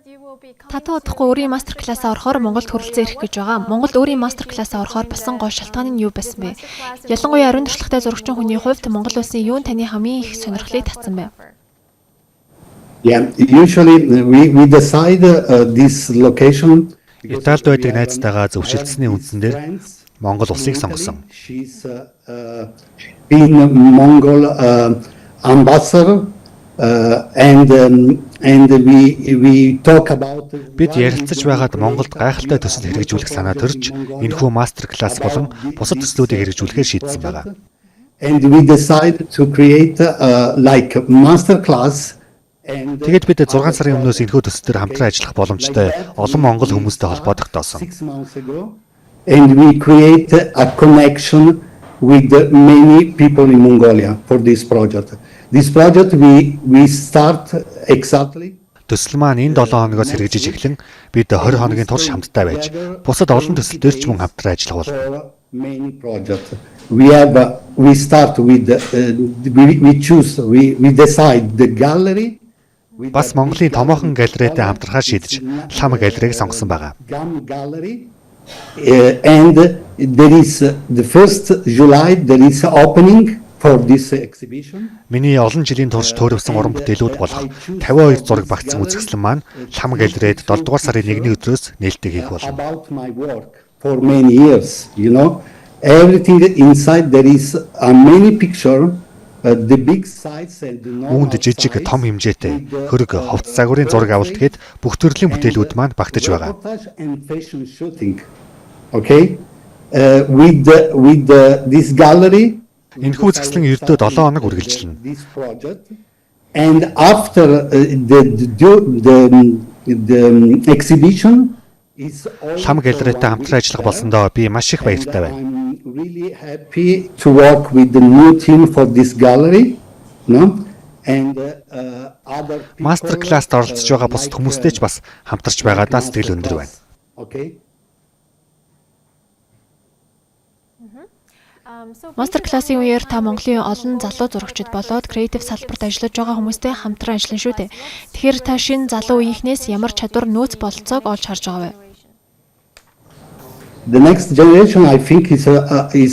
Татуу удахгүй өөрийн мастер классаа орохоор Монголд хүрэлцэн ирэх гэж байгаа. Монголд өөрийн мастер классаа орохоор болсон гол шалтгаан нь юу байсан бэ? Ялангуяа ариун туршлагатай зурагчин хүний хувьд Монгол улсын юу нь таны хамгийн их сонирхлыг татсан бэ? Yeah, usually we decide this location. Италид байдаг найзтайгаа зөвшөлдсөний үндсэн дээр Монгол улсыг сонгосон. She's been Mongol ambassador and we talk about. Бид ярилцаж байгаад Монголд гайхалтай төсөл хэрэгжүүлэх санаа төрж, энэхүү мастер класс болон бусад төслүүдийг хэрэгжүүлэхээр шийдсэн байна. And we decided to create like master class. Тэгээд бид 6 сарын өмнөөс энэхүү төслөөр хамтран ажиллах боломжтой олон монгол хүмүүстэй холбоо тогтоосон. And we create a connection with many people in Mongolia for this project. This project we start exactly. Төсөл маань энэ 7 хоногоос хэрэгжиж эхлэн бид 20 хоногийн турш хамтдаа байж бусад олон төсөлдөр ч мөн хамтран ажиллах болно. Many projects. We start with we decide the gallery. Бас Монголын томоохон галерейтэй хамтрахаар шийдэж лам галерейг сонгосон байгаа. And there is the 1st July there is opening for this exhibition. Миний олон жилийн турш төөрөвсөн уран бүтээлүүд болох 52 зураг багцсан үзэсгэлэн маань лам галерейд 7 дугаар сарын 1-ний өдрөөс нээлттэй хийх болно. About my work for many years, you know, everything inside there is a many picture. The big size and the normal. Үүнд жижиг том хэмжээтэй хөрөг ховц загварын зураг авалт гээд бүх төрлийн бүтээлүүд маань багтаж байгаа. Okay. With this gallery. Энэхүү үзэсгэлэн ердөө 7 хоног үргэлжилнэ. And after the exhibition. Лам галерейтэй хамтран ажиллах болсондоо би маш их баяртай байна. I'm really happy to work with the new team for this gallery, no? And other people. Мастер класст оролцож байгаа бусад хүмүүстэй ч бас хамтарч байгаадаа сэтгэл өндөр байна. Okay. Мастер классын үеэр та Монголын олон залуу зурагчид болоод креатив салбарт ажиллаж байгаа хүмүүстэй хамтран ажиллана шүү дээ. Тэгэхээр та шинэ залуу үеийнхнээс ямар чадвар нөөц бололцоог олж харж байгаа вэ? The next generation, I think, is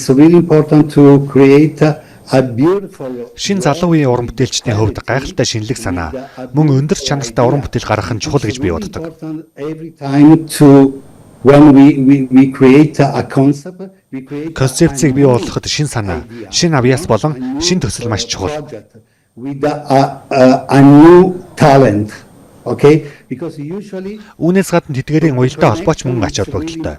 really important to create a beautiful. Шинэ залуу үеийн уран бүтээлчдийн хувьд гайхалтай шинэлэг санаа, мөн өндөр чанартай уран бүтээл гаргах нь чухал гэж би боддог. Every time to when we create a concept, we create. Концепцийг бий болгоход шинэ санаа, шинэ авьяас болон шинэ төсөл маш чухал. With a new talent. Okay, because usually. Үүнээс гадна тэдгээрийн уялдаа холбооч мөн ач холбогдолтой.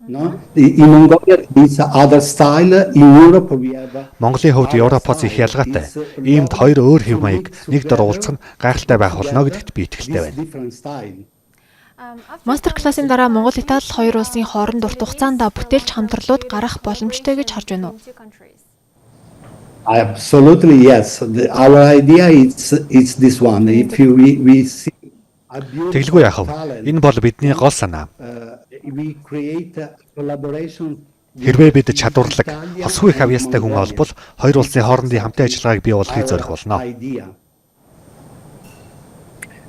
No, in Mongolia it's other style. In Europe we have. Монголын хувьд Европоос их ялгаатай. Иймд хоёр өөр хэв маяг нэг дор уулзах нь гайхалтай байх болно гэдэгт би итгэлтэй байна. Мастер классын дараа Монгол Итали хоёр улсын хооронд урт хугацаанд бүтээлч хамтралууд гарах боломжтой гэж харж байна уу? Absolutely yes. Our idea is this one. If we see. Тэглгүй яах вэ? Энэ бол бидний гол санаа. Хэрвээ бид чадварлаг, хосгүй их авьяастай хүн олбол хоёр улсын хоорондын хамтын ажиллагааг бий болгохыг зорих болно.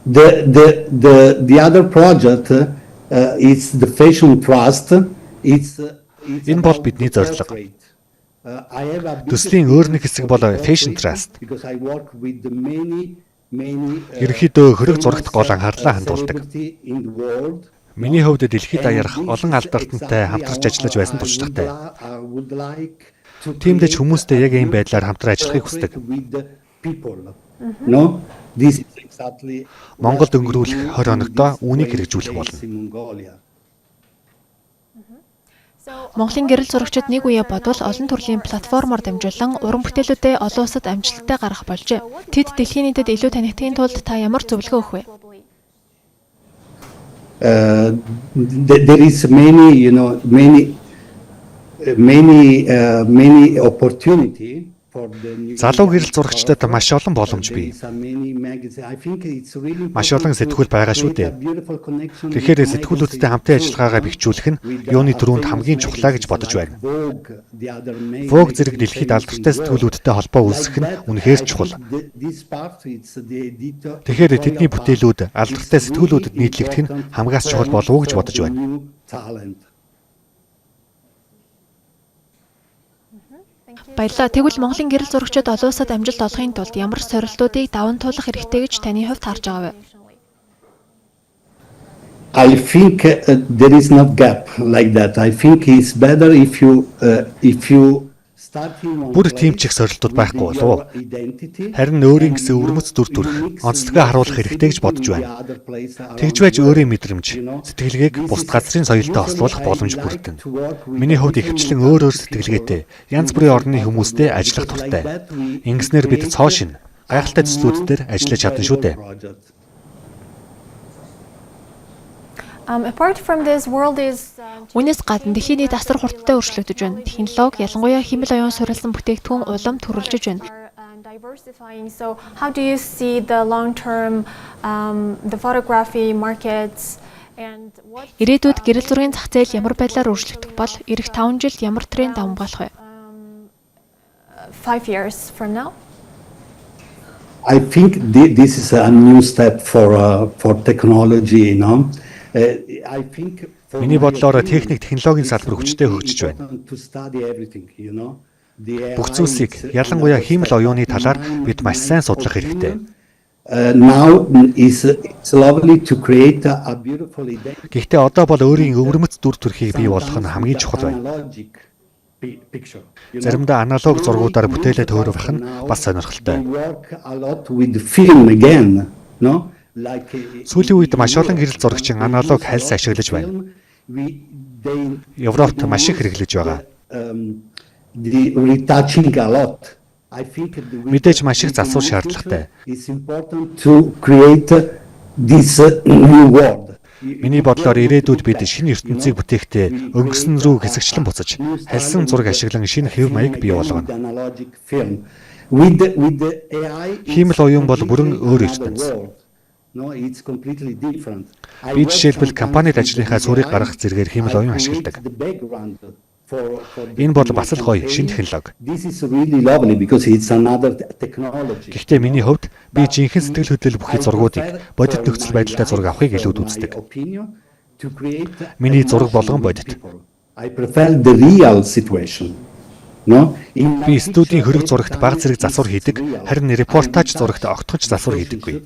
The other project is the Fashion Trust. Энэ бол бидний зорилго. Төслийн өөр нэг хэсэг бол Fashion Trust. Ерөнхийдөө хөрөг зурагт гол анхаарлаа хандуулдаг. Миний хувьд дэлхийд аярах олон алдаартантай хамтарч ажиллаж байсан туршлагатай. Тиймдээ ч хүмүүстэй яг ийм байдлаар хамтран ажиллахыг хүсдэг. Монголд өнгөрүүлэх 20 хоногтоо үүнийг хэрэгжүүлэх болно. Монголын гэрэл зурагчид нэг үе бодвол олон төрлийн платформоор дамжуулан уран бүтээлүүдээ олон улсад амжилттай гаргах болжээ. Тэд дэлхийн нийтэд илүү танигдахын тулд та ямар зөвлөгөө өгөх вэ? There is many opportunity Залуу гэрэл зурагчдад маш олон боломж бий. Маш олон сэтгүүл байгаа шүү дээ. Тэгэхээр сэтгүүлүүдтэй хамтын ажиллагаагаа бэхжүүлэх нь юуны түрүүнд хамгийн чухлаа гэж бодож байна. Vogue зэрэг дэлхийд алдартай сэтгүүлүүдтэй холбоо үүсгэх нь үнэхээр чухал. Тэгэхээр тэдний бүтээлүүд алдартай сэтгүүлүүдэд нийтлэгдэх нь хамгаас чухал болов уу гэж бодож байна. Баярлалаа. Тэгвэл Монголын гэрэл зурагчид олон улсад амжилт олохын тулд ямар сорилтуудыг даван туулах хэрэгтэй гэж таны хувьд харж байгаа вэ? I think there is no gap like that. I think it's better if you Бүр тиймчих сорилтууд байхгүй болов уу? Харин өөрийн гэсэн өвөрмөц дүр төрх, онцлогоо харуулах хэрэгтэй гэж бодож байна. Тэгж байж өөрийн мэдрэмж, сэтгэлгээг бусад газрын соёлтой ослуулах боломж бүрдэнэ. Миний хувьд ихэвчлэн өөр сэтгэлгээтэй, янз бүрийн орны хүмүүстэй ажиллах туртай. Ингэснээр бид цоо шин, гайхалтай төслүүд дээр ажиллаж чадна шүү дээ. Үүнээс гадна дэлхийн нийт асар хурдтай өөрчлөгдөж байна. Технологи, ялангуяа хэмэл оюун суурилсан бүтээгдэхүүн улам төрөлжиж байна. So how do you see the long-term the photography markets and what Ирээдүйд гэрэл зургийн зах зээл ямар байдлаар өөрчлөгдөх бол эх 5 жилд ямар тренд амгаалах вэ? 5 years from now? I think this is a new step for technology, you know. I think Миний бодлоор технологийн салбар хүчтэй хөгжиж байна. Бүх зүйлсийг ялангуяа хиймэл оюуны талаар бид маш сайн судлах хэрэгтэй. Now it's lovely to create a beautiful identity. Гэхдээ одоо бол өөрийн өвөрмөц дүр төрхийг бий болгох нь хамгийн чухал байна. Заримдаа аналог зургуудаар бүтээлээ төөрөх нь бас сонирхолтой. Сүүлийн үед маш олон гэрэл зурагчин аналог хальс ашиглаж байна. Европт маш их хэрэглэж байгаа. Мэдээж маш их засвар шаардлагатай. Миний бодлоор ирээдүйд бид шинэ ертөнцийг бүтээхдээ өнгөсөн рүү хэсэгчлэн буцаж, хальсан зураг ашиглан шинэ хэв маяг бий болгоно. Хиймэл оюун бол бүрэн өөр ертөнц. Би жишээлбэл компанид ажлынхаа суурийг гаргах зэргээр хиймэл оюун ашигладаг. Энэ бол бас л гоё шинэ технологи. Гэхдээ миний хувьд би жинхэнэ сэтгэл хөдлөл бүхий зургуудыг бодит нөхцөл байдалтай зураг авахыг илүүд үздэг. Миний зураг болгон бодит. Би студийн хөрөг зурагт бага зэрэг засвар хийдэг, харин репортаж зурагт огтхож засвар хийдэггүй.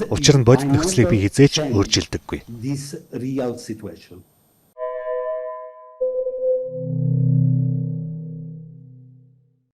Учир нь бодит нөхцөлийг би хизээч өөрчилдөггүй.